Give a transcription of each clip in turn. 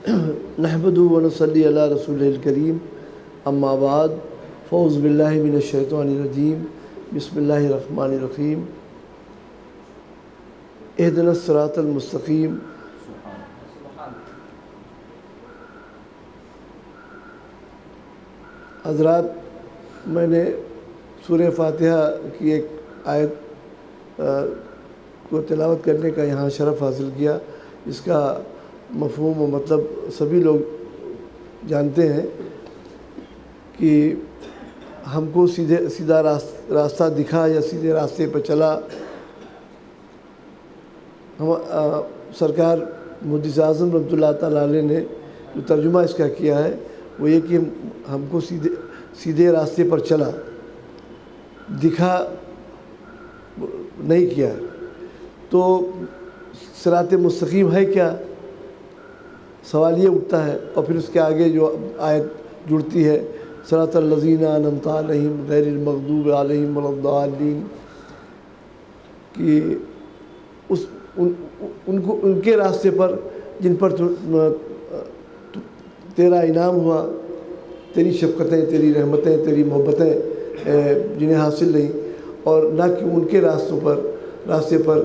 نحمدہ و نصلی علی رسولہ الکریم، اما بعد، فاعوذ باللہ من الشیطان الرجیم، بسم اللہ الرحمن الرحیم۔ اہدنا الصراط المستقیم۔ حضرات، میں نے سورہ فاتحہ کی ایک آیت کو تلاوت کرنے کا یہاں شرف حاصل کیا، اس کا مفہوم و مطلب سبھی لوگ جانتے ہیں کہ ہم کو سیدھا راستہ دکھا یا سیدھے راستے پہ چلا۔ سرکار محدث اعظم رحمۃ اللہ تعالیٰ علیہ نے جو ترجمہ اس کا کیا ہے وہ یہ کہ ہم کو سیدھے راستے پر چلا، دکھا نہیں کیا۔ تو صراط مستقیم ہے کیا؟ سوال یہ اٹھتا ہے، اور پھر اس کے آگے جو آیت جڑتی ہے، صراط الذین انعمت علیہم غیر المغضوب علیہم ولا الضالین، کہ ان کے راستے پر جن پر تیرا انعام ہوا، تیری شفقتیں، تیری رحمتیں، تیری محبتیں جنہیں حاصل نہیں، اور نہ کہ ان کے راستے پر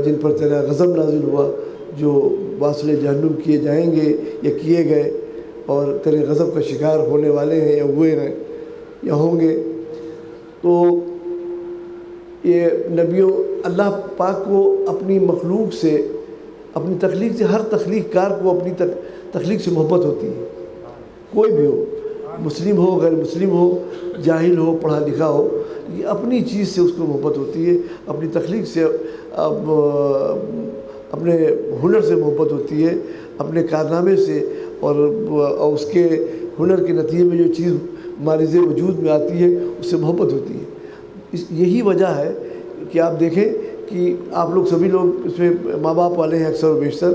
جن پر تیرا غضب نازل ہوا، جو واصل جہنم کیے جائیں گے یا کیے گئے اور تیرے غضب کا شکار ہونے والے ہیں یا ہوئے ہیں یا ہوں گے۔ تو یہ نبیوں، اللہ پاک کو اپنی مخلوق سے، اپنی تخلیق سے، ہر تخلیق کار کو اپنی تخلیق سے محبت ہوتی ہے، کوئی بھی ہو، مسلم ہو، غیر مسلم ہو، جاہل ہو، پڑھا لکھا ہو، یہ اپنی چیز سے اس کو محبت ہوتی ہے، اپنی تخلیق سے، اپنے ہنر سے محبت ہوتی ہے، اپنے کارنامے سے، اور اس کے ہنر کے نتیجے میں جو چیز مارز وجود میں آتی ہے اس سے محبت ہوتی ہے۔ یہی وجہ ہے کہ آپ دیکھیں کہ آپ لوگ سبھی لوگ اس میں ماں باپ والے ہیں، اکثر و بیشتر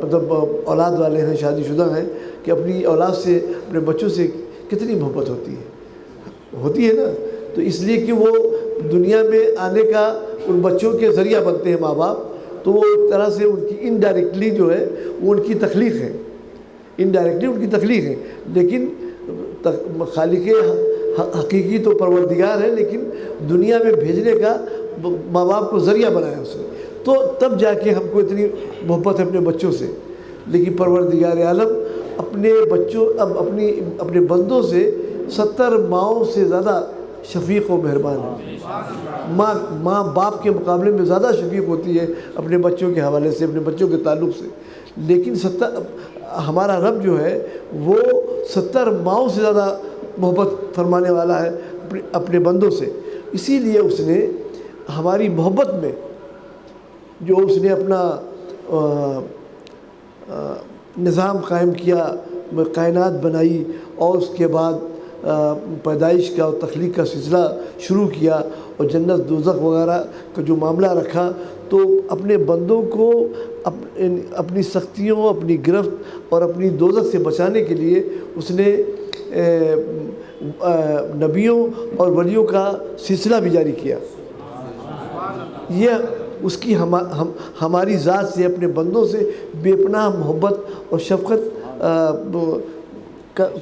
مطلب اولاد والے ہیں، شادی شدہ ہیں، کہ اپنی اولاد سے، اپنے بچوں سے کتنی محبت ہوتی ہے نا۔ تو اس لیے کہ وہ دنیا میں آنے کا ان بچوں کے ذریعہ بنتے ہیں ماں باپ، تو وہ ایک طرح سے ان کی انڈائریکٹلی جو ہے وہ ان کی تخلیق ہے، انڈائریکٹلی ان کی تخلیق ہے، لیکن خالق حقیقی تو پروردگار ہے، لیکن دنیا میں بھیجنے کا ماں باپ کو ذریعہ بنایا اس نے، تو تب جا کے ہم کو اتنی محبت ہے اپنے بچوں سے۔ لیکن پروردگار عالم اپنے بچوں، اپنے بندوں سے 70 ماؤں سے زیادہ شفیق و مہربان ہے۔ ماں باپ کے مقابلے میں زیادہ شفیق ہوتی ہے اپنے بچوں کے حوالے سے، اپنے بچوں کے تعلق سے، لیکن ہمارا رب جو ہے وہ 70 ماؤں سے زیادہ محبت فرمانے والا ہے اپنے بندوں سے۔ اسی لیے اس نے ہماری محبت میں جو اس نے اپنا نظام قائم کیا، کائنات بنائی، اور اس کے بعد پیدائش کا اور تخلیق کا سلسلہ شروع کیا، اور جنت دوزخ وغیرہ کا جو معاملہ رکھا، تو اپنے بندوں کو اپنی سختیوں، اپنی گرفت اور اپنی دوزخ سے بچانے کے لیے اس نے نبیوں اور ولیوں کا سلسلہ بھی جاری کیا۔ یہ اس کی ہماری ذات سے، اپنے بندوں سے بے پناہ محبت اور شفقت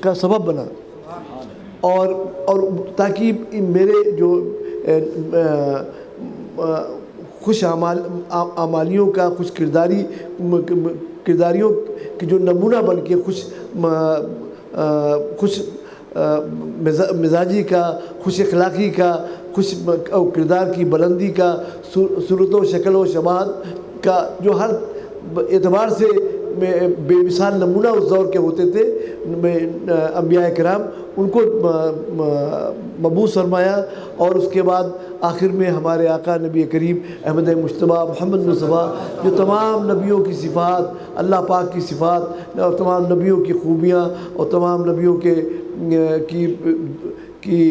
کا سبب بنا، اور تاکہ میرے جو خوش اعمالیوں کا، خوش کرداریوں کی جو نمونہ بن کے خوش مزاجی کا، خوش اخلاقی کا، خوش کردار کی بلندی کا، صورت و شکل و شباہت کا، جو ہر اعتبار سے بے مثال نمونہ اس دور کے ہوتے تھے انبیاء کرام، ان کو مبعوث فرمایا، اور اس کے بعد آخر میں ہمارے آقا نبی کریم احمد مجتبیٰ محمد مصطفیٰ، جو تمام نبیوں کی صفات، اللہ پاک کی صفات اور تمام نبیوں کی خوبیاں اور تمام نبیوں کی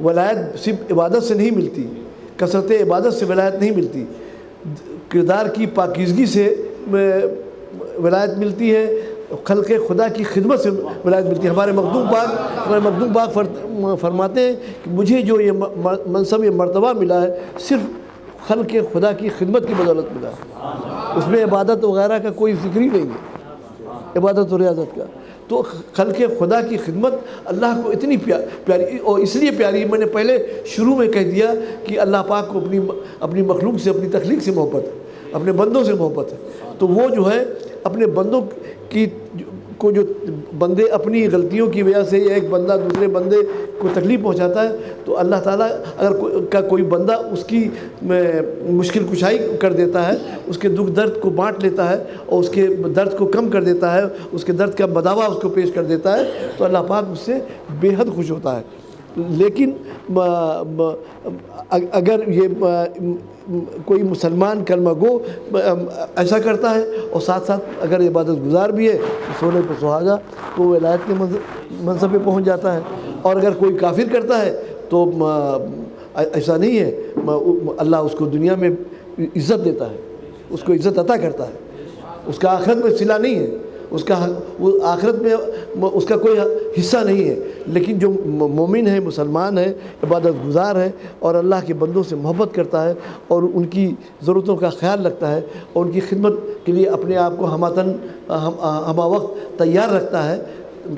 ولایت صرف عبادت سے نہیں ملتی، کثرت عبادت سے ولایت نہیں ملتی، کردار کی پاکیزگی سے ولایت ملتی ہے، خلق خدا کی خدمت سے ولایت ملتی ہے۔ ہمارے مخدوم پاک فرماتے ہیں کہ مجھے جو یہ منصب، یہ مرتبہ ملا ہے، صرف خلق خدا کی خدمت کی بدولت ملا ہے، اس میں عبادت وغیرہ کا کوئی ذکر ہی نہیں ہے، عبادت و ریاضت کا۔ تو خلق خدا کی خدمت اللہ کو اتنی پیاری، اور اس لیے پیاری، میں نے پہلے شروع میں کہہ دیا کہ اللہ پاک کو اپنی مخلوق سے، اپنی تخلیق سے محبت ہے، اپنے بندوں سے محبت ہے۔ تو وہ جو ہے اپنے بندوں کو جو بندے اپنی غلطیوں کی وجہ سے ایک بندہ دوسرے بندے کو تکلیف پہنچاتا ہے، تو اللہ تعالیٰ اگر کوئی بندہ اس کی مشکل کشائی کر دیتا ہے، اس کے دکھ درد کو بانٹ لیتا ہے اور اس کے درد کو کم کر دیتا ہے، اس کے درد کا بداوا اس کو پیش کر دیتا ہے، تو اللہ پاک اس سے بے حد خوش ہوتا ہے۔ لیکن اگر یہ کوئی مسلمان کلمہ گو ایسا کرتا ہے اور ساتھ ساتھ اگر عبادت گزار بھی ہے تو سونے پہ سہاگا، تو وہ ولایت کے منصب پہ پہنچ جاتا ہے۔ اور اگر کوئی کافر کرتا ہے تو ایسا نہیں ہے، اللہ اس کو دنیا میں عزت دیتا ہے، اس کو عزت عطا کرتا ہے، اس کا آخرت میں صلہ نہیں ہے، وہ آخرت میں اس کا کوئی حصہ نہیں ہے۔ لیکن جو مومن ہے، مسلمان ہے، عبادت گزار ہے اور اللہ کے بندوں سے محبت کرتا ہے اور ان کی ضرورتوں کا خیال رکھتا ہے اور ان کی خدمت کے لیے اپنے آپ کو ہمہ وقت تیار رکھتا ہے،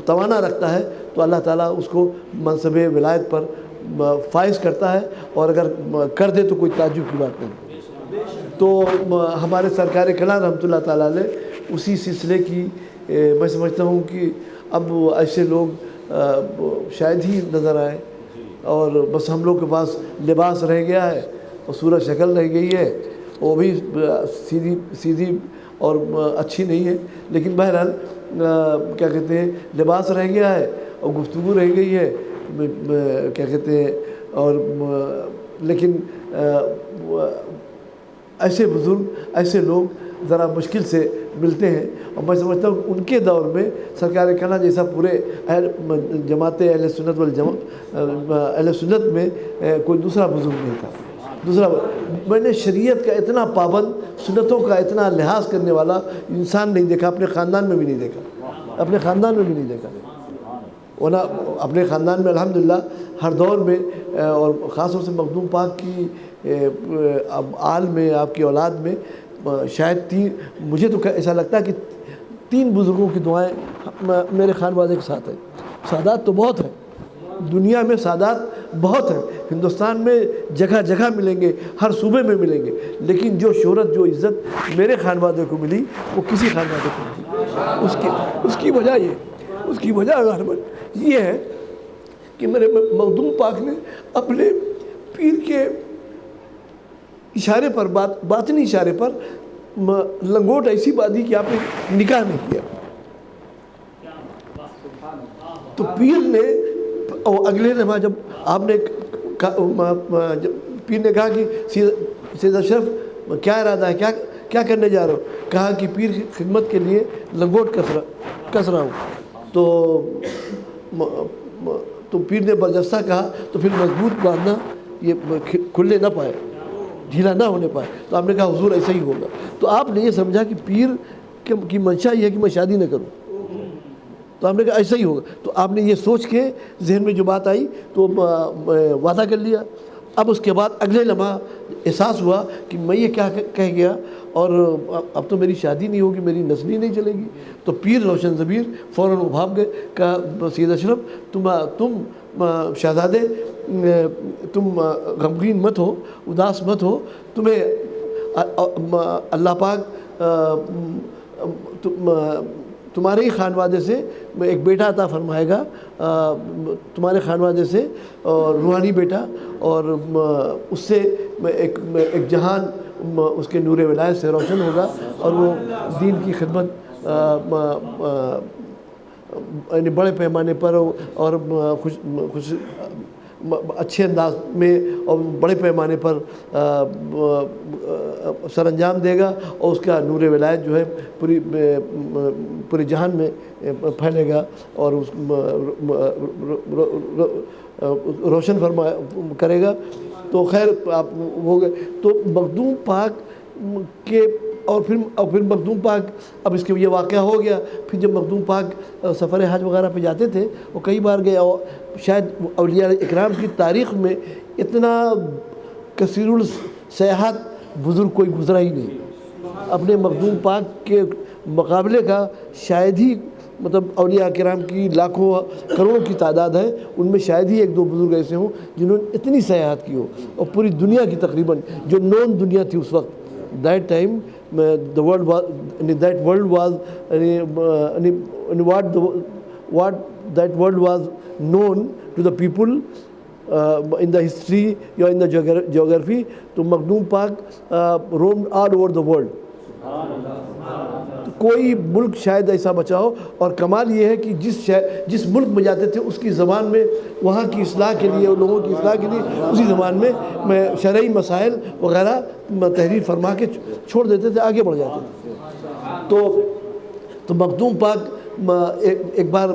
توانا رکھتا ہے، تو اللہ تعالیٰ اس کو منصب ولایت پر فائز کرتا ہے، اور اگر کر دے تو کوئی تعجب کی بات نہیں۔ تو ہمارے سرکار کلام رحمۃ اللہ تعالیٰ علیہ اسی سلسلے کی میں سمجھتا ہوں کہ اب ایسے لوگ شاید ہی نظر آئے، اور بس ہم لوگ کے پاس لباس رہ گیا ہے اور صورت شکل رہ گئی ہے، وہ بھی سیدھی اور اچھی نہیں ہے، لیکن بہرحال کیا کہتے ہیں، لباس رہ گیا ہے اور گفتگو رہ گئی ہے، کیا کہتے ہیں، اور لیکن ایسے بزرگ، ایسے لوگ ذرا مشکل سے ملتے ہیں، اور میں سمجھتا ہوں ان کے دور میں سرکار کہنا جیسا پورے جماعت اہل سنت میں کوئی دوسرا بزرگ نہیں تھا۔ میں نے شریعت کا اتنا پابند، سنتوں کا اتنا لحاظ کرنے والا انسان نہیں دیکھا، اپنے خاندان میں بھی نہیں دیکھا، ورنہ اپنے خاندان میں الحمدللہ ہر دور میں، اور خاص طور سے مخدوم پاک کی آل میں، آپ کی اولاد میں شاید مجھے تو ایسا لگتا ہے کہ 3 بزرگوں کی دعائیں میرے خانوادے کے ساتھ ہیں۔ سادات تو بہت ہیں، دنیا میں سادات بہت ہیں، ہندوستان میں جگہ جگہ ملیں گے، ہر صوبے میں ملیں گے، لیکن جو شہرت، جو عزت میرے خانوادے کو ملی وہ کسی خانوادے کو نہیں ملی۔ اس کی وجہ یہ ہے کہ میرے مخدوم پاک نے اپنے پیر کے اشارے پر، باطنی اشارے پر لنگوٹ ایسی باندھی کہ آپ نے نکاح نہیں کیا، تو پیر نے اگلے لمحہ جب آپ نے پیر نے کہا کہ سید اشرف کیا ارادہ ہے، کیا کرنے جا رہے ہو؟ کہا کہ پیر کی خدمت کے لیے لنگوٹ کس رہا ہوں۔ تو پیر نے برجستہ کہا تو پھر مضبوط باندھنا، یہ کھلنے نہ پائے، ڈھیلا نہ ہونے پائے، تو آپ نے کہا حضور ایسا ہی ہوگا۔ تو آپ نے یہ سمجھا کہ پیر کی منشا یہ ہے کہ میں شادی نہ کروں، تو آپ نے کہا ایسا ہی ہوگا، تو آپ نے یہ سوچ کے ذہن میں جو بات آئی تو وعدہ کر لیا۔ اب اس کے بعد اگلے لمحہ احساس ہوا کہ میں یہ کیا کہہ گیا، اور اب تو میری شادی نہیں ہوگی، میری نسل ہی نہیں چلے گی۔ تو پیر روشن ضمیر فوراً بھاگ گئے، کہا سید اشرف تم شہزادے، تم غمگین مت ہو، اداس مت ہو، تمہیں اللہ پاک تمہارے ہی خانوادے سے ایک بیٹا عطا فرمائے گا، تمہارے خانوادے سے روحانی بیٹا، اور اس سے ایک جہان اس کے نور ولایت سے روشن ہوگا، اور وہ دین کی خدمت یعنی بڑے پیمانے پر اور اچھے انداز میں اور بڑے پیمانے پر سر انجام دے گا، اور اس کا نور ولایت جو ہے پوری جہان میں پھیلے گا اور اس روشن کرے گا۔ تو خیر آپ ہو گئے تو مخدوم پاک کے اور پھر مخدوم پاک، اب اس کے یہ واقعہ ہو گیا۔ پھر جب مخدوم پاک سفر حج وغیرہ پہ جاتے تھے، وہ کئی بار گئے، اور شاید اولیاء اکرام کی تاریخ میں اتنا کثیر السیاحت بزرگ کوئی گزرا ہی نہیں۔ اپنے مخدوم پاک کے مقابلے کا شاید ہی مطلب اولیاء کرام کی لاکھوں کروڑوں کی تعداد ہے، ان میں شاید ہی ایک دو بزرگ ایسے ہوں جنہوں نے اتنی سیاحت کی ہو، اور پوری دنیا کی تقریباً جو نون دنیا تھی اس وقت، that time the world was what that world was known to the people in the history or in the geography. تو مخدوم پاک roamed all over the world. کوئی ملک شاید ایسا بچا ہو، اور کمال یہ ہے کہ جس ملک میں جاتے تھے اس کی زبان میں وہاں کی اصلاح کے لیے، لوگوں کی اصلاح کے لیے اسی زبان میں شرعی مسائل وغیرہ تحریر فرما کے چھوڑ دیتے تھے، آگے بڑھ جاتے تھے۔ تو مخدوم پاک ایک بار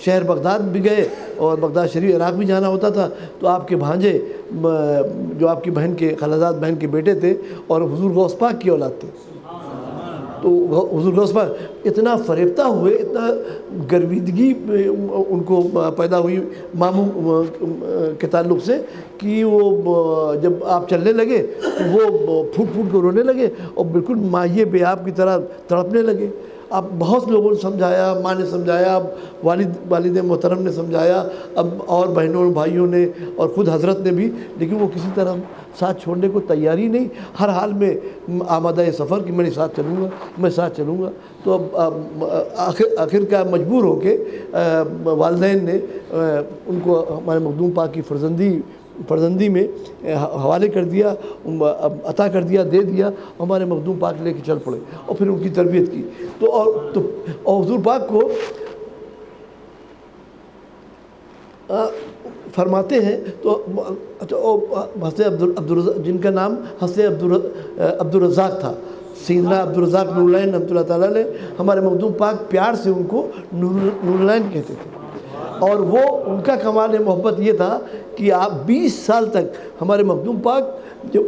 شہر بغداد بھی گئے، اور بغداد شریف عراق بھی جانا ہوتا تھا، تو آپ کے بھانجے جو آپ کی بہن کے خالزاد بہن کے بیٹے تھے اور حضور غوث پاک کی اولاد تھے، تو حضور غوث پاک اتنا فریفتہ ہوئے، اتنا گرویدگی ان کو پیدا ہوئی ماموں کے تعلق سے، کہ وہ جب آپ چلنے لگے تو وہ پھوٹ پھوٹ کر رونے لگے اور بالکل ماہیے بے آپ کی طرح تڑپنے لگے۔ اب بہت لوگوں نے سمجھایا، ماں نے سمجھایا، اب والد محترم نے سمجھایا، اب اور بہنوں اور بھائیوں نے اور خود حضرت نے بھی، لیکن وہ کسی طرح ساتھ چھوڑنے کو تیاری نہیں، ہر حال میں آمادہ سفر کہ میں ساتھ چلوں گا۔ تو اب آخر کا مجبور ہو کے والدین نے ان کو ہمارے مخدوم پاک کی فرزندی میں حوالے کر دیا، عطا کر دیا، دے دیا، ہمارے مخدوم پاک لے کے چل پڑے اور پھر ان کی تربیت کی۔ تو حضور پاک کو فرماتے ہیں، تو حضرت جن کا نام حضرت عبدالرزاق تھا، سیدنا عبدالرزاق نور العین رحمۃ اللہ تعالیٰ نے، ہمارے مخدوم پاک پیار سے ان کو نور العین کہتے تھے، اور وہ ان کا کمال محبت یہ تھا کہ آپ 20 سال تک ہمارے مخدوم پاک جب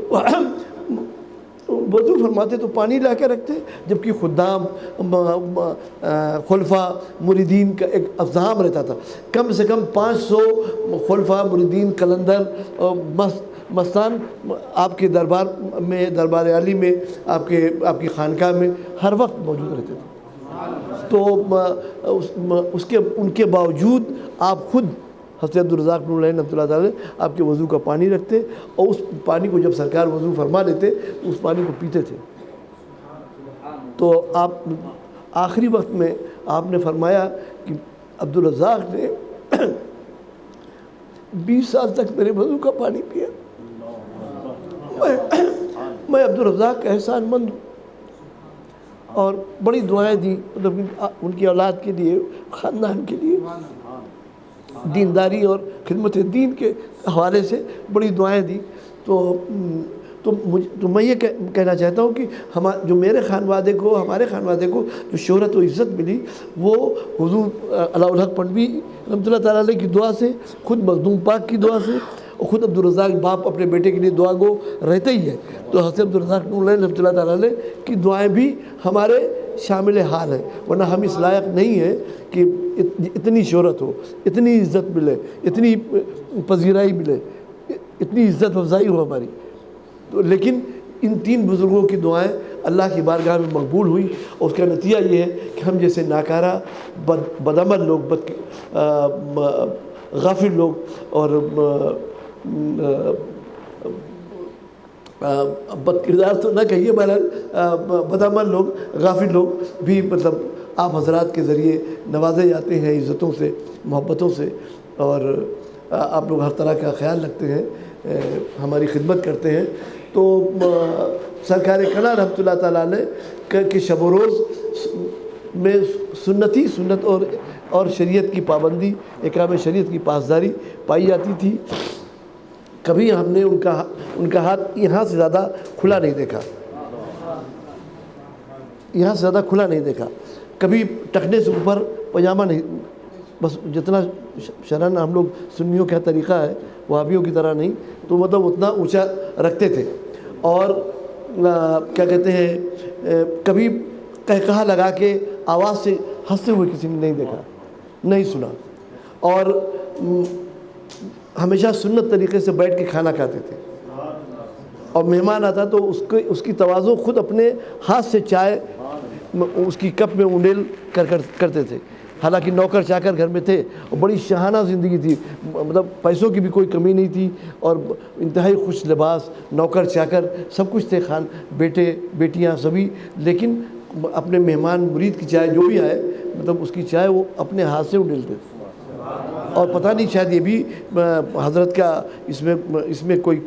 وضو فرماتے تو پانی لا کے رکھتے، جبکہ خدام خلفاء مریدین کا ایک ازدحام رہتا تھا، کم سے کم 500 خلفاء مریدین قلندر مستان آپ کے دربار میں، دربار عالی میں، آپ کی خانقاہ میں ہر وقت موجود رہتے تھے۔ تو ان کے باوجود آپ خود حضرت عبدالرزاق نور العین رحمۃ اللہ تعالیٰ آپ کے وضو کا پانی رکھتے، اور اس پانی کو جب سرکار وضو فرما لیتے تو اس پانی کو پیتے تھے۔ تو آپ آخری وقت میں آپ نے فرمایا کہ عبدالرزاق نے 20 سال تک میرے وضو کا پانی پیا، میں عبدالرزاق کا احسان مند ہوں، اور بڑی دعائیں دی، مطلب ان کی اولاد کے لیے، خاندان کے لیے، دینداری اور خدمت دین کے حوالے سے بڑی دعائیں دی۔ تو میں یہ کہنا چاہتا ہوں کہ جو میرے خانوادے کو، ہمارے خانوادے کو جو شہرت و عزت ملی، وہ حضور علاء الحق پنڈوی رحمۃ اللہ تعالیٰ علیہ کی دعا سے، خود مخدوم پاک کی دعا سے، اور خود عبدالرزاق باپ اپنے بیٹے کے لیے دعا گو رہتے ہی ہے، تو حضرت عبدالرزاق نور العین رحمۃ اللہ تعالیٰ علیہ کی دعائیں بھی ہمارے شامل حال ہیں، ورنہ ہم اس لائق نہیں ہیں کہ اتنی شہرت ہو، اتنی عزت ملے، اتنی پذیرائی ملے، اتنی عزت افزائی ہو ہماری۔ لیکن ان 3 بزرگوں کی دعائیں اللہ کی بارگاہ میں مقبول ہوئی، اور اس کا نتیجہ یہ ہے کہ ہم جیسے ناکارہ بدعمل لوگ، غافل لوگ، اور بد کردار تو نہ کہیے، بہرحال بدعمل لوگ، غافل لوگ بھی مطلب آپ حضرات کے ذریعے نوازے جاتے ہیں عزتوں سے، محبتوں سے، اور آپ لوگ ہر طرح کا خیال رکھتے ہیں، ہماری خدمت کرتے ہیں۔ تو سرکار کنا رحمۃ اللہ تعالیٰ علیہ کے شب و روز میں سنت اور اور شریعت کی پابندی، احکام شریعت کی پاسداری پائی جاتی تھی۔ کبھی ہم نے ان کا ہاتھ یہاں سے زیادہ کھلا نہیں دیکھا، یہاں سے زیادہ کھلا نہیں دیکھا، کبھی ٹخنے سے اوپر پاجامہ نہیں، بس جتنا شرعاً ہم لوگ سنیوں کا طریقہ ہے، وہابیوں کی طرح نہیں، تو مطلب اتنا اونچا رکھتے تھے۔ اور کیا کہتے ہیں، کبھی قہقہا لگا کے آواز سے ہنستے ہوئے کسی نے نہیں دیکھا، نہیں سنا۔ اور ہمیشہ سنت طریقے سے بیٹھ کے کھانا کھاتے تھے، اور مہمان آتا تو اس کی تواضع خود اپنے ہاتھ سے چائے اس کی کپ میں انڈیل کرتے تھے۔ حالانکہ نوکر چاکر گھر میں تھے اور بڑی شاہانہ زندگی تھی، مطلب پیسوں کی بھی کوئی کمی نہیں تھی، اور انتہائی خوش لباس، نوکر چاکر سب کچھ تھے، بیٹے بیٹیاں سبھی، لیکن اپنے مہمان مرید کی چائے جو بھی آئے، مطلب اس کی چائے وہ اپنے ہاتھ سے انڈیلتے تھے۔ اور پتہ نہیں، شاید یہ بھی حضرت کا اس میں کوئی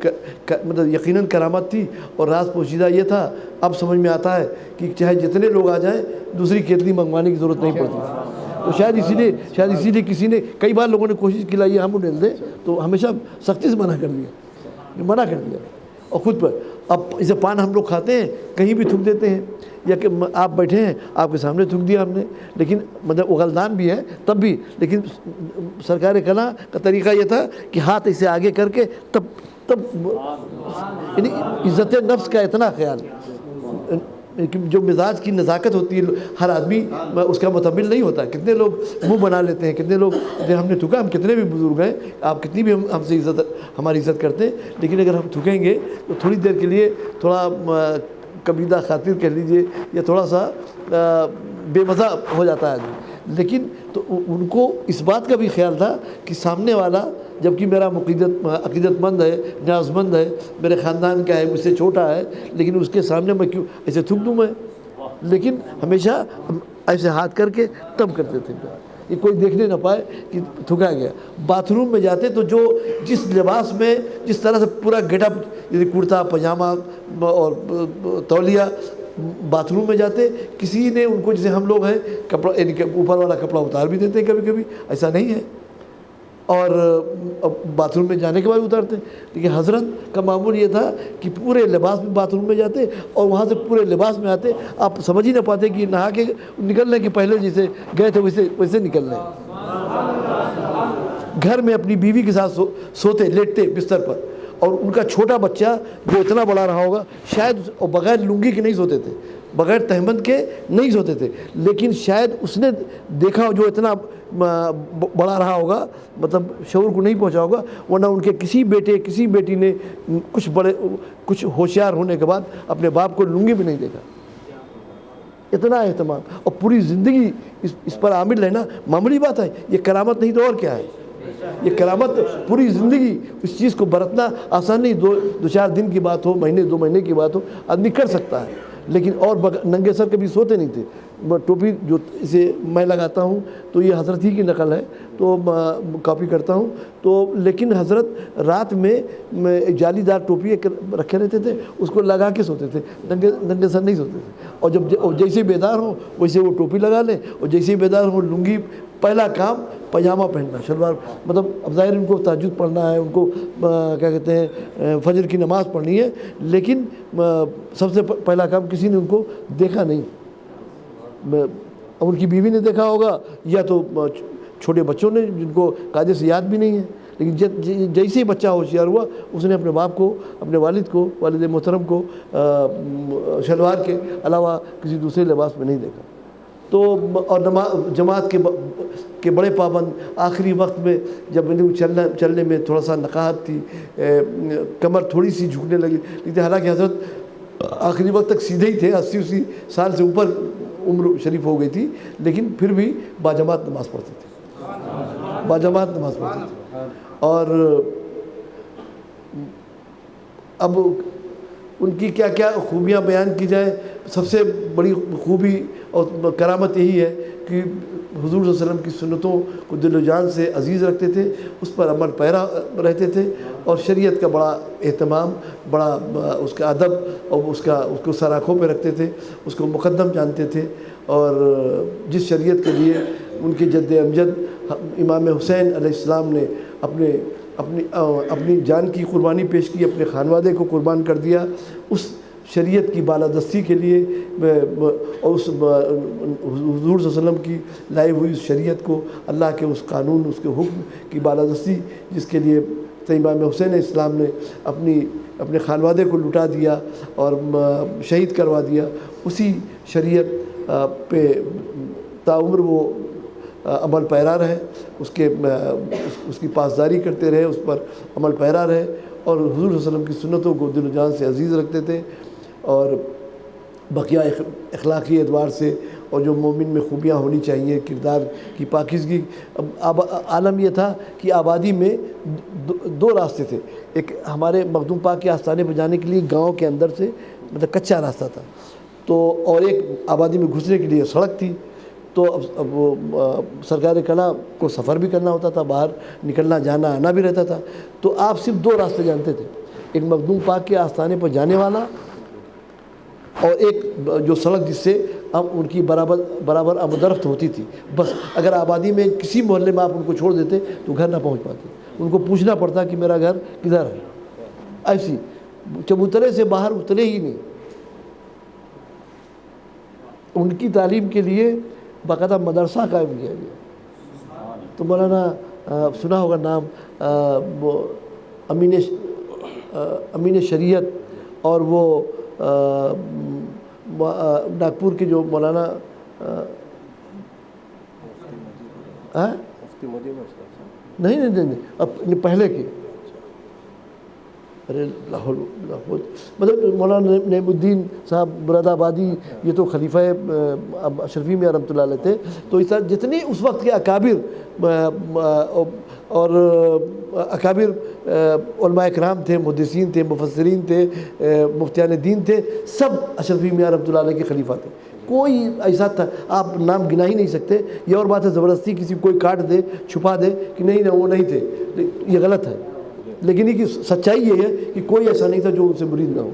مطلب یقیناً کرامت تھی، اور راز پوشیدہ یہ تھا، اب سمجھ میں آتا ہے کہ چاہے جتنے لوگ آ جائیں دوسری کیتلی منگوانے کی ضرورت نہیں پڑتی۔ تو شاید اسی لیے کسی نے، کئی بار لوگوں نے کوشش کی لائیے ہم انڈیل دیں، تو ہمیشہ سختی سے منع کر دیا، اور خود پر اب اسے پان ہم لوگ کھاتے ہیں، کہیں بھی تھوک دیتے ہیں، یا کہ آپ بیٹھے ہیں آپ کے سامنے تھوک دیا ہم نے، لیکن مطلب اغلدان بھی ہے تب بھی، لیکن سرکار کلا کا طریقہ یہ تھا کہ ہاتھ اسے آگے کر کے تب یعنی عزت نفس کا اتنا خیال، جو مزاج کی نزاکت ہوتی ہے، ہر آدمی اس کا متبل نہیں ہوتا۔ کتنے لوگ منہ بنا لیتے ہیں، کتنے لوگ ہم نے تھکا، ہم کتنے بھی بزرگ ہیں، آپ کتنی بھی ہم سے ہماری عزت کرتے ہیں، لیکن اگر ہم تھکیں گے تو تھوڑی دیر کے لیے تھوڑا کبیدہ خاطر کہہ لیجئے، یا تھوڑا سا بے مزہ ہو جاتا ہے آدمی۔ لیکن تو ان کو اس بات کا بھی خیال تھا کہ سامنے والا جبکہ میرا عقیدت مند ہے، نیاز مند ہے، میرے خاندان کا ہے، مجھ سے چھوٹا ہے، لیکن اس کے سامنے میں کیوں ایسے تھک دوں میں؟ لیکن ہمیشہ ایسے ہاتھ کر کے تب کرتے تھے کہ کوئی دیکھنے نہ پائے کہ تھکا گیا۔ باتھ روم میں جاتے تو جو جس لباس میں، جس طرح سے پورا گیٹ اپ، یعنی کرتا پاجامہ اور تولیہ، باتھ روم میں جاتے، کسی نے ان کو، جیسے ہم لوگ ہیں کپڑا یعنی کہ اوپر والا کپڑا اتار بھی دیتے ہیں کبھی کبھی، ایسا نہیں ہے، اور باتھ روم میں جانے کے بعد اتارتے، لیکن حضرت کا معمول یہ تھا کہ پورے لباس میں باتھ روم میں جاتے اور وہاں سے پورے لباس میں آتے، آپ سمجھ ہی نہ پاتے کہ نہا کے نکلنے کے پہلے جیسے گئے تھے ویسے نکل رہے ہیں۔ گھر میں اپنی بیوی کے ساتھ سوتے، لیٹتے بستر پر، اور ان کا چھوٹا بچہ جو اتنا بڑا رہا ہوگا شاید، اور بغیر لنگی کے نہیں سوتے تھے، بغیر تہمند کے نہیں سوتے تھے، لیکن شاید اس نے دیکھا جو اتنا بڑا رہا ہوگا، مطلب شعور کو نہیں پہنچا ہوگا، ورنہ ان کے کسی بیٹے کسی بیٹی نے کچھ ہوشیار ہونے کے بعد اپنے باپ کو لنگی بھی نہیں دیکھا۔ اتنا اہتمام، اور پوری زندگی اس پر عامل رہنا معمولی بات ہے، یہ کرامت نہیں تو اور کیا ہے؟ یہ کرامت پوری زندگی اس چیز کو برتنا آسان نہیں، دو چار دن کی بات ہو، مہینے دو مہینے کی بات ہو، آدمی کر سکتا ہے، لیکن اور ننگے سر کبھی سوتے نہیں تھے۔ ٹوپی جو اسے میں لگاتا ہوں تو یہ حضرت ہی کی نقل ہے، تو کاپی کرتا ہوں، تو لیکن حضرت رات میں جالی دار ٹوپی رکھے رہتے تھے، اس کو لگا کے سوتے تھے، ننگے سر نہیں سوتے تھے، اور جب جیسے بیدار ہوں ویسے وہ ٹوپی لگا لیں، اور جیسے بیدار ہوں لنگی، پہلا کام پاجامہ پہننا، شلوار، مطلب اب ظاہر ان کو تہجد پڑھنا ہے، ان کو کیا کہتے ہیں فجر کی نماز پڑھنی ہے، لیکن سب سے پہلا کام کسی نے ان کو دیکھا نہیں، اب ان کی بیوی نے دیکھا ہوگا یا تو چھوٹے بچوں نے جن کو قاعدے سے یاد بھی نہیں ہے، لیکن جیسے ہی بچہ ہوشیار ہوا اس نے اپنے باپ کو، اپنے والد کو، والد محترم کو شلوار کے علاوہ کسی دوسرے لباس میں نہیں دیکھا۔ تو اور جماعت کے بڑے پابند، آخری وقت میں جب چلنے میں تھوڑا سا نقاہت تھی، کمر تھوڑی سی جھکنے لگی، لیکن حالانکہ حضرت آخری وقت تک سیدھے ہی تھے، 80 سال سے اوپر عمر شریف ہو گئی تھی، لیکن پھر بھی باجماعت نماز پڑھتے تھے، باجماعت نماز پڑھتے تھے۔ اور اب ان کی کیا کیا خوبیاں بیان کی جائے، سب سے بڑی خوبی اور کرامت یہی ہے کہ حضور صلی اللہ علیہ وسلم کی سنتوں کو دل و جان سے عزیز رکھتے تھے، اس پر عمل پیرا رہتے تھے، اور شریعت کا بڑا اہتمام، بڑا اس کا ادب اور اس کو سر آنکھوں پہ رکھتے تھے، اس کو مقدم جانتے تھے، اور جس شریعت کے لیے ان کے جد امجد امام حسین علیہ السلام نے اپنی جان کی قربانی پیش کی، اپنے خانوادے کو قربان کر دیا اس شریعت کی بالادستی کے لیے، اور اس حضور صلی اللہ علیہ وسلم کی لائی ہوئی اس شریعت کو، اللہ کے اس قانون، اس کے حکم کی بالادستی جس کے لیے امام حسین علیہ السلام نے اپنے خانوادے کو لٹا دیا اور شہید کروا دیا، اسی شریعت پہ تاعمر وہ عمل پیرا رہے، اس کی پاسداری کرتے رہے، اس پر عمل پیرا رہے، اور حضور صلی اللہ علیہ وسلم کی سنتوں کو دل و جان سے عزیز رکھتے تھے، اور بقیہ اخلاقی اعتبار سے اور جو مومن میں خوبیاں ہونی چاہیے، کردار کی پاکیزگی۔ عالم یہ تھا کہ آبادی میں دو راستے تھے، ایک ہمارے مخدوم پاک کے آستانے پہ جانے کے لیے گاؤں کے اندر سے مطلب کچا راستہ تھا، تو اور ایک آبادی میں گھسنے کے لیے سڑک تھی، تو اب وہ سرکار کلا کو سفر بھی کرنا ہوتا تھا، باہر نکلنا جانا آنا بھی رہتا تھا، تو آپ صرف دو راستے جانتے تھے، ایک مخدوم پاک کے آستانے پر جانے والا اور ایک جو سڑک جس سے اب ان کی برابر آمدرفت ہوتی تھی۔ بس اگر آبادی میں کسی محلے میں آپ ان کو چھوڑ دیتے تو گھر نہ پہنچ پاتے، ان کو پوچھنا پڑتا کہ میرا گھر کدھر ہے۔ ایسی چبوترے سے باہر اترے ہی نہیں۔ ان کی تعلیم کے لیے باقاعدہ مدرسہ قائم کیا گیا۔ تو مولانا سنا ہوگا نام، وہ امین شریعت، اور وہ ناگپور کے جو مولانا نہیں اپنے پہلے کے، ارے لاہور مطلب مولانا نعیم الدین صاحب مراد آبادی، یہ تو خلیفہ اشرفی میں رحمۃ اللہ علیہ تھے۔ تو اس طرح جتنے اس وقت کے اکابر اور اکابر علماء کرام تھے، محدثین تھے، مفسرین تھے، مفتیان دین تھے، سب اشرفی میاں رحمۃ اللہ علیہ کے خلیفہ تھے۔ کوئی ایسا تھا آپ نام گنا ہی نہیں سکتے۔ یہ اور بات ہے زبردستی کسی کوئی کاٹ دے، چھپا دے کہ نہیں وہ نہیں تھے، یہ غلط ہے، لیکن یہ کہ سچائی یہ ہے کہ کوئی ایسا نہیں تھا جو ان سے مرید نہ ہو،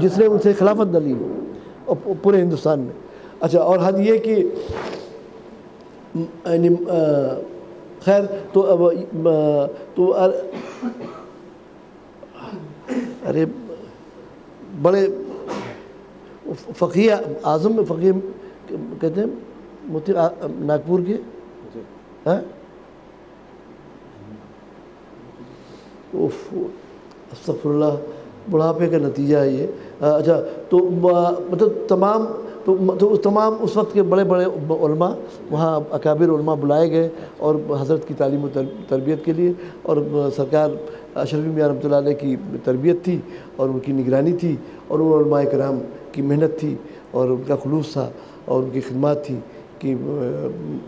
جس نے ان سے خلافت نہ لی ہو پورے ہندوستان میں۔ اچھا، اور حد یہ کہ خیر تو ارے بڑے فقیہ اعظم میں فقیہ کہتے ہیں مفتی ناگپور کے، استغفر اللہ، بڑھاپے کا نتیجہ ہے یہ۔ اچھا، تو مطلب تمام اس وقت کے بڑے بڑے علماء وہاں اکابر علماء بلائے گئے، اور حضرت کی تعلیم و تربیت کے لیے، اور سرکار اشرفی میاں رحمۃ اللہ علیہ کی تربیت تھی اور ان کی نگرانی تھی، اور وہ علماء کرام کی محنت تھی اور ان کا خلوص تھا اور ان کی خدمات تھی کہ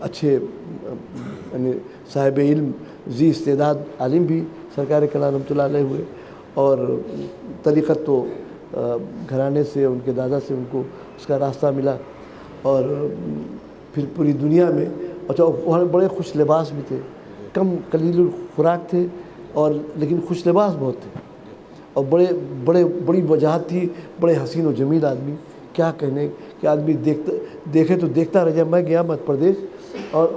اچھے یعنی صاحب علم ذی استعداد عالم بھی سرکار کلام رحمۃ اللہ علیہ ہوئے، اور طریقت تو گھرانے سے ان کے دادا سے ان کو اس کا راستہ ملا، اور پھر پوری دنیا میں اچھا وہاں بڑے خوش لباس بھی تھے، کم قلیل الخراک تھے، اور لیکن خوش لباس بہت تھے، اور بڑی وجاہت تھی، بڑے حسین و جمیل آدمی، کیا کہنے کہ آدمی دیکھے تو دیکھتا رہ جائے۔ میں گیا مدھیہ پردیش، اور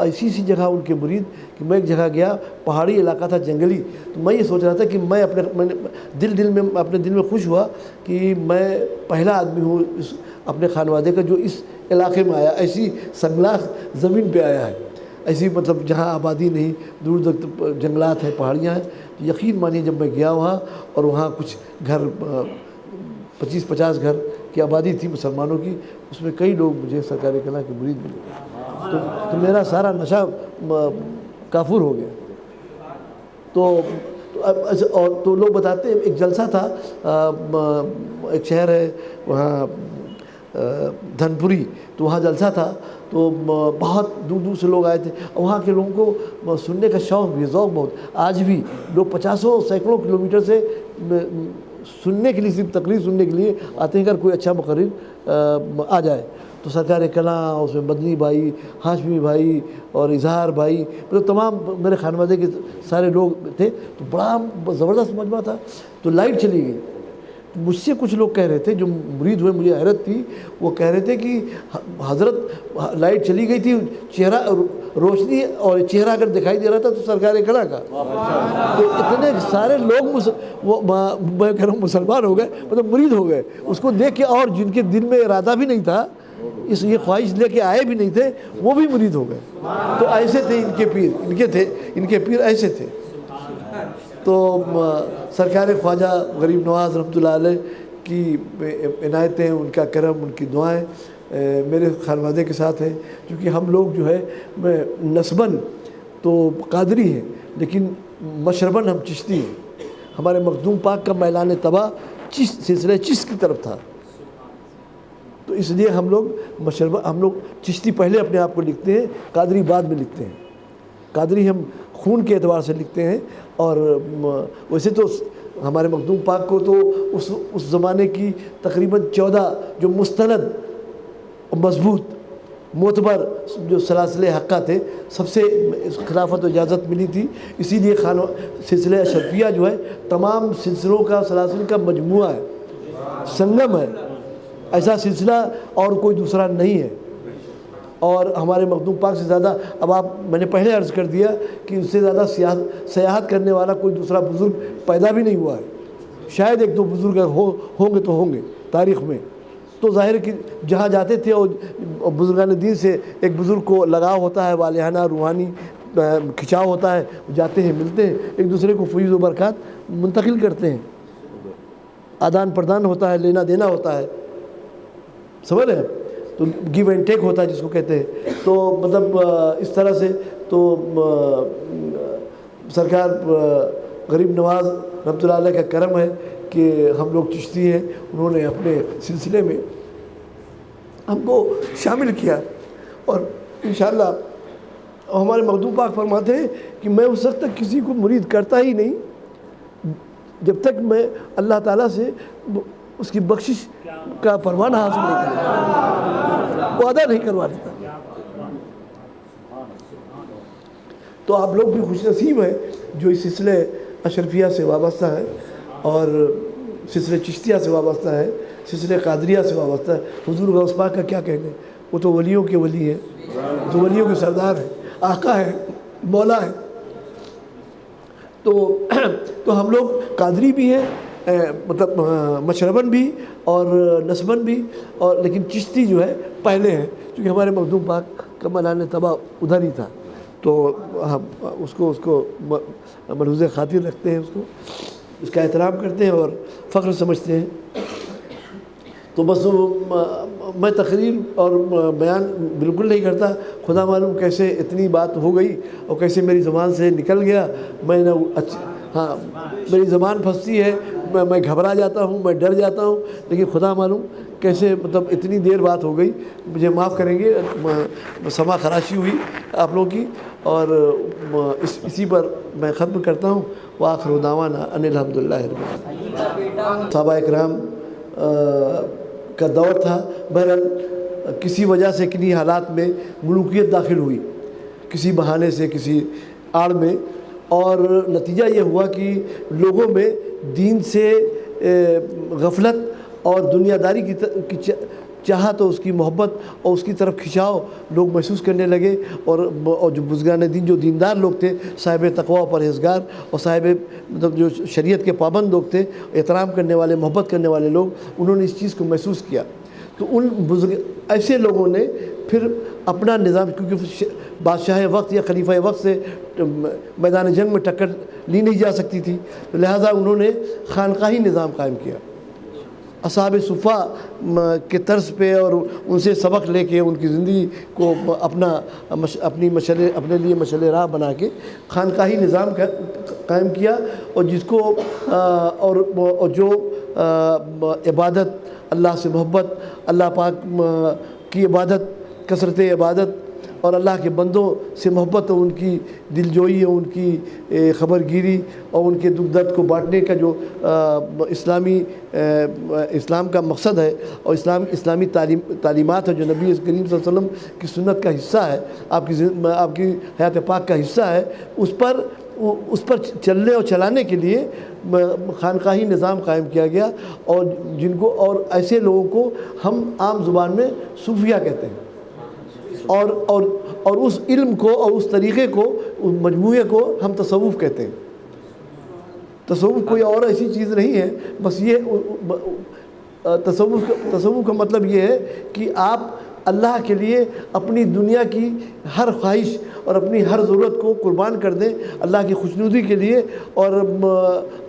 ایسی سی جگہ ان کے مرید کہ میں ایک جگہ گیا، پہاڑی علاقہ تھا، جنگلی، تو میں یہ سوچ رہا تھا کہ میں اپنے دل میں خوش ہوا کہ میں پہلا آدمی ہوں اپنے خانوادے کا جو اس علاقے میں آیا، ایسی سنگلاخ زمین پہ آیا ہے، ایسی مطلب جہاں آبادی نہیں، دور تک جنگلات ہیں، پہاڑیاں ہیں۔ یقین مانیے جب میں گیا وہاں، اور وہاں کچھ گھر 25-50 گھر کی آبادی تھی مسلمانوں کی، اس میں کئی لوگ مجھے سرکار کلام کے مرید ملے، تو میرا سارا نشہ کافور ہو گیا۔ تو لوگ بتاتے ہیں، ایک جلسہ تھا، ایک شہر ہے وہاں دھنپوری، تو وہاں جلسہ تھا، تو بہت دور دور سے لوگ آئے تھے، اور وہاں کے لوگوں کو سننے کا شوق بھی، ذوق بہت۔ آج بھی لوگ 50 سینکڑوں کلومیٹر سے سننے کے لیے، صرف تقریر سننے کے لیے آتے ہیں، اگر کوئی اچھا مقرر آ جائے تو سرکار کلام، اس میں مدنی بھائی، ہاشمی بھائی اور اظہار بھائی، مطلب تمام میرے خانوادے کے سارے لوگ تھے، تو بڑا زبردست مجمع تھا۔ تو لائٹ چلی گئی، مجھ سے کچھ لوگ کہہ رہے تھے جو مرید ہوئے، مجھے حیرت تھی، وہ کہہ رہے تھے کہ حضرت لائٹ چلی گئی تھی، چہرہ روشنی اور چہرہ اگر دکھائی دے رہا تھا تو سرکار کھڑا کا. تو اتنے سارے لوگ میں کہہ رہا ہوں مسلمان ہو گئے، مطلب مرید ہو گئے اس کو دیکھ کے، اور جن کے دل میں ارادہ بھی نہیں تھا، یہ خواہش لے کے آئے بھی نہیں تھے، وہ بھی مرید ہو گئے. تو ایسے تھے ان کے پیر، ان کے پیر ایسے تھے. تو سرکار خواجہ غریب نواز رحمۃ اللہ علیہ کی عنایتیں، ان کا کرم، ان کی دعائیں میرے خانوادے کے ساتھ ہیں. کیونکہ ہم لوگ جو ہے نسباً تو قادری ہیں لیکن مشرباً ہم چشتی ہیں. ہمارے مخدوم پاک کا میلان طبع سلسلہ چشت کی طرف تھا، تو اس لیے ہم لوگ چشتی پہلے اپنے آپ کو لکھتے ہیں، قادری بعد میں لکھتے ہیں. قادری ہم خون کے اعتبار سے لکھتے ہیں. اور ویسے تو ہمارے مخدوم پاک کو تو اس زمانے کی تقریباً 14 جو مستند مضبوط معتبر جو سلاسل حقہ تھے، سب سے خلافت و اجازت ملی تھی. اسی لیے سلسلہ اشرفیہ جو ہے تمام سلسلوں کا، سلاسل کا مجموعہ ہے، سنگم ہے. ایسا سلسلہ اور کوئی دوسرا نہیں ہے. اور ہمارے مخدوم پاک سے زیادہ، اب میں نے پہلے عرض کر دیا کہ اس سے زیادہ سیاحت کرنے والا کوئی دوسرا بزرگ پیدا بھی نہیں ہوا ہے. شاید ایک دو بزرگ ہوں گے تو ہوں گے تاریخ میں. تو ظاہر ہے کہ جہاں جاتے تھے اور بزرگان دین سے ایک بزرگ کو لگاؤ ہوتا ہے، والہانہ روحانی کھچاؤ ہوتا ہے، جاتے ہیں، ملتے ہیں، ایک دوسرے کو فیض و برکات منتقل کرتے ہیں، آدان پردان ہوتا ہے، لینا دینا ہوتا ہے، سمجھ رہے ہیں؟ تو گیو اینڈ ٹیک ہوتا ہے جس کو کہتے ہیں. تو مطلب اس طرح سے تو سرکار غریب نواز رحمۃ اللہ علیہ کا کرم ہے کہ ہم لوگ چشتی ہیں. انہوں نے اپنے سلسلے میں ہم کو شامل کیا. اور انشاءاللہ ہمارے مخدوم پاک فرماتے ہیں کہ میں اس وقت تک کسی کو مرید کرتا ہی نہیں جب تک میں اللہ تعالیٰ سے اس کی بخشش کا پروانہ حاصل نہیں کرتا، وعدہ نہیں کروا دیتا. تو آپ لوگ بھی خوش نصیب ہیں جو اس سلسلے اشرفیہ سے وابستہ ہے، اور سلسلے چشتیہ سے وابستہ ہے، سلسلے قادریہ سے وابستہ ہے. حضور غوث پاک کا کیا کہنے، وہ تو ولیوں کے ولی ہیں، تو ولیوں کے سردار ہیں، آقا ہیں، مولا ہیں. تو ہم لوگ قادری بھی ہیں، مطلب مشرباً بھی اور نسباً بھی، اور لیکن چشتی جو ہے پہلے ہے، کیونکہ ہمارے مخدوم پاک کا میلان طبع ادھر ہی تھا. تو ہم اس کو ملحوظ خاطر رکھتے ہیں، اس کا احترام کرتے ہیں اور فخر سمجھتے ہیں. تو بس میں تقریر اور بیان بالکل نہیں کرتا. خدا معلوم کیسے اتنی بات ہو گئی اور کیسے میری زبان سے نکل گیا. میں نہ ہاں میری زبان پھنستی ہے، میں گھبرا جاتا ہوں، میں ڈر جاتا ہوں، لیکن خدا معلوم کیسے مطلب اتنی دیر بات ہو گئی. مجھے معاف کریں گے، سما خراشی ہوئی آپ لوگوں کی. اور اسی پر میں ختم کرتا ہوں. وآخر دعوانا ان الحمدللہ رب العالمین. صحابہ اکرام کا دور تھا. بہرحال کسی وجہ سے کنی حالات میں ملوکیت داخل ہوئی، کسی بہانے سے، کسی آڑ میں، اور نتیجہ یہ ہوا کہ لوگوں میں دین سے غفلت اور دنیا داری کی چاہت اور اس کی محبت اور اس کی طرف کھنچاؤ لوگ محسوس کرنے لگے. اور جو بزرگان دین، جو دیندار لوگ تھے، صاحب تقویٰ و پرہیزگار اور صاحب مطلب جو شریعت کے پابند لوگ تھے، احترام کرنے والے، محبت کرنے والے لوگ، انہوں نے اس چیز کو محسوس کیا. تو ان ایسے لوگوں نے پھر اپنا نظام، کیونکہ بادشاہ وقت یا خلیفہ وقت سے میدان جنگ میں ٹکر لی نہیں جا سکتی تھی، لہٰذا انہوں نے خانقاہی نظام قائم کیا. اصحاب صفہ کے طرز پہ، اور ان سے سبق لے کے ان کی زندگی کو اپنے لیے مشعل راہ بنا کے خانقاہی نظام قائم کیا. اور جس کو اور جو عبادت، اللہ سے محبت، اللہ پاک کی عبادت، کثرت عبادت اور اللہ کے بندوں سے محبت اور ان کی دلجوئی اور ان کی خبر گیری اور ان کے دکھ درد کو بانٹنے کا جو اسلام کا مقصد ہے، اور اسلامی تعلیمات ہے جو نبی کریم صلی اللہ علیہ وسلم کی سنت کا حصہ ہے، آپ کی حیات پاک کا حصہ ہے، اس پر چلنے اور چلانے کے لیے خانقاہی نظام قائم کیا گیا، اور جن کو اور ایسے لوگوں کو ہم عام زبان میں صوفیہ کہتے ہیں، اور اس علم کو اور اس طریقے کو، اس مجموعے کو ہم تصوف کہتے ہیں۔ تصوف کوئی اور ایسی چیز نہیں ہے، بس یہ تصوف کا مطلب یہ ہے کہ آپ اللہ کے لیے اپنی دنیا کی ہر خواہش اور اپنی ہر ضرورت کو قربان کر دیں اللہ کی خوشنودی کے لیے اور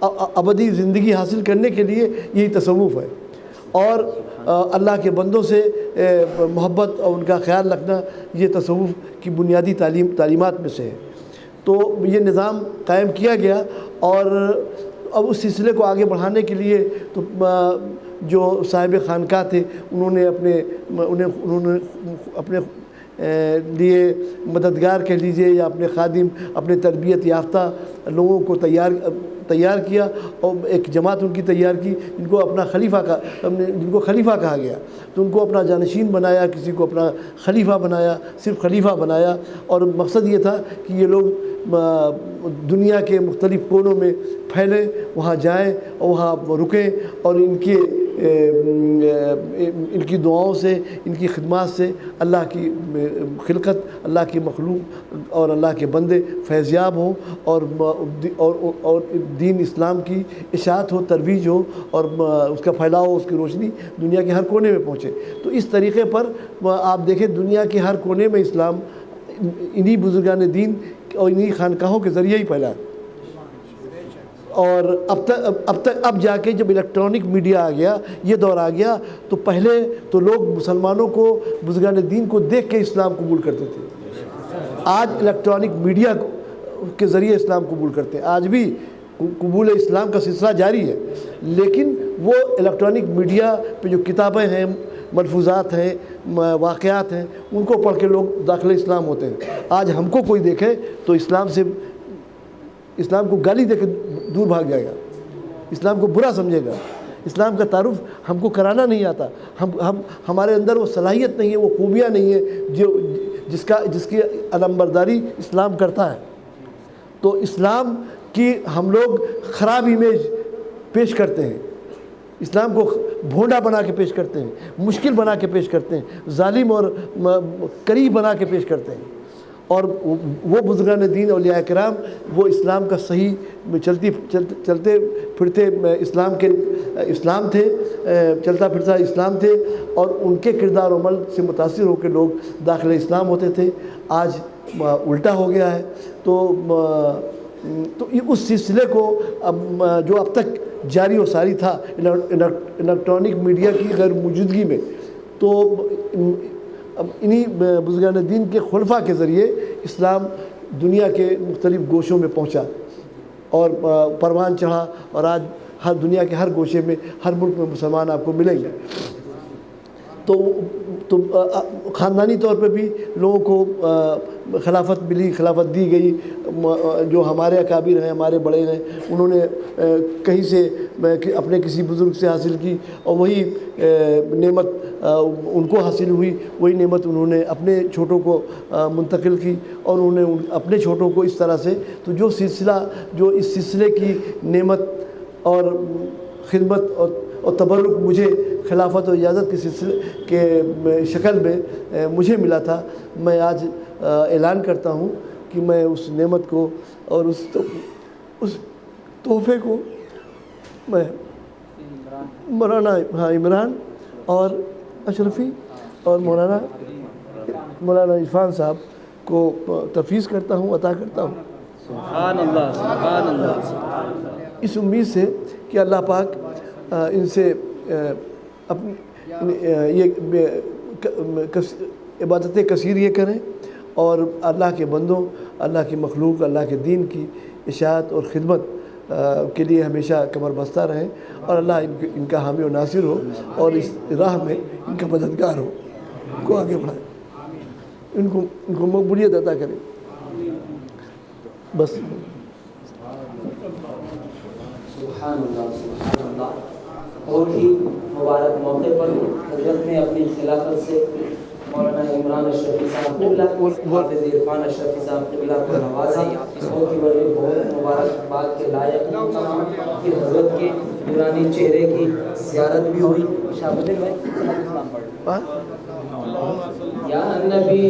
ابدی زندگی حاصل کرنے کے لیے، یہی تصوف ہے۔ اور اللہ کے بندوں سے محبت اور ان کا خیال رکھنا، یہ تصوف کی بنیادی تعلیمات میں سے ہے۔ تو یہ نظام قائم کیا گیا، اور اب اس سلسلے کو آگے بڑھانے کے لیے تو جو صاحب خانقاہ تھے، انہوں نے اپنے لیے مددگار کہہ لیجئے یا اپنے خادم، اپنے تربیت یافتہ لوگوں کو تیار کیا، اور ایک جماعت ان کی تیار کی جن کو خلیفہ کہا گیا۔ تو ان کو اپنا جانشین بنایا، کسی کو اپنا خلیفہ بنایا، صرف خلیفہ بنایا، اور مقصد یہ تھا کہ یہ لوگ دنیا کے مختلف کونوں میں پھیلیں، وہاں جائیں اور وہاں رکیں، اور ان کی دعاؤں سے، ان کی خدمات سے اللہ کی خلقت، اللہ کی مخلوق اور اللہ کے بندے فیضیاب ہوں، اور دین اسلام کی اشاعت ہو، ترویج ہو، اور اس کا پھیلاؤ، اس کی روشنی دنیا کے ہر کونے میں پہنچے۔ تو اس طریقے پر آپ دیکھیں دنیا کے ہر کونے میں اسلام انہی بزرگان دین اور انہی خانقاہوں کے ذریعے ہی پھیلا۔ اور اب جا کے جب الیکٹرانک میڈیا آ گیا، یہ دور آ گیا، تو پہلے تو لوگ مسلمانوں کو، بزرگان دین کو دیکھ کے اسلام قبول کرتے تھے۔ آج الیکٹرانک میڈیا کے ذریعے اسلام قبول کرتے ہیں۔ آج بھی قبول اسلام کا سلسلہ جاری ہے، لیکن وہ الیکٹرانک میڈیا پہ جو کتابیں ہیں، ملفوظات ہیں، واقعات ہیں، ان کو پڑھ کے لوگ داخل اسلام ہوتے ہیں۔ آج ہم کو کوئی دیکھے تو اسلام کو گالی دے کے دور بھاگ جائے گا، اسلام کو برا سمجھے گا، اسلام کا تعارف ہم کو کرانا نہیں آتا، ہمارے اندر وہ صلاحیت نہیں ہے، وہ خوبیاں نہیں ہے جس کی علمبرداری اسلام کرتا ہے۔ تو اسلام کی ہم لوگ خراب امیج پیش کرتے ہیں، اسلام کو بھونڈا بنا کے پیش کرتے ہیں، مشکل بنا کے پیش کرتے ہیں، ظالم اور کریہ بنا کے پیش کرتے ہیں۔ اور وہ بزرگان دین اولیاء کرام، وہ اسلام کا صحیح چلتے پھرتے اسلام تھے، چلتا پھرتا اسلام تھے، اور ان کے کردار و عمل سے متاثر ہو کے لوگ داخل اسلام ہوتے تھے۔ آج الٹا ہو گیا ہے۔ تو اس سلسلے کو جو اب تک جاری و ساری تھا الیکٹرانک میڈیا کی غیر موجودگی میں، تو انہی بزرگان دین کے خلفاء کے ذریعے اسلام دنیا کے مختلف گوشوں میں پہنچا اور پروان چڑھا، اور آج ہر دنیا کے ہر گوشے میں، ہر ملک میں مسلمان آپ کو ملیں گے۔ تو خاندانی طور پہ بھی لوگوں کو خلافت ملی، خلافت دی گئی۔ جو ہمارے اکابر ہیں، ہمارے بڑے ہیں، انہوں نے کہیں سے اپنے کسی بزرگ سے حاصل کی، اور وہی نعمت ان کو حاصل ہوئی، وہی نعمت انہوں نے اپنے چھوٹوں کو منتقل کی، اور انہوں نے اپنے چھوٹوں کو اس طرح سے۔ تو جو اس سلسلے کی نعمت اور خدمت اور تبرک مجھے خلافت و اجازت کے سلسلے کے شکل میں مجھے ملا تھا، میں آج اعلان کرتا ہوں کہ میں اس نعمت کو اور اس تحفے کو میں مولانا عمران اور اشرفی اور مولانا عرفان صاحب کو تفویض کرتا ہوں، عطا کرتا ہوں، سبحان اللہ، سبحان اللہ، اس امید سے کہ اللہ پاک ان سے اپنی یہ عبادتیں کثیر یہ کریں، اور اللہ کے بندوں، اللہ کی مخلوق، اللہ کے دین کی اشاعت اور خدمت کے لیے ہمیشہ کمر بستہ رہیں، اور اللہ ان کا حامی و ناصر ہو، اور اس راہ میں ان کا مددگار ہو، ان کو آگے بڑھائے، ان کو مقبولیت عطا کرے۔ بس سبحان اللہ، سبحان اللہ۔ بہت ہی مبارک موقع پر حضرت نے اپنی خلافت سے مولانا عمران اشرفی صاحب قبلہ، حافظ عرفان اشرفی صاحب قبلہ کو نوازا، بہت ہی بڑے بہت مبارکباد کے لائق ہوں تمام کی حضرت کے نورانی چہرے کی زیارت بھی ہوئی. شاہ یا نبی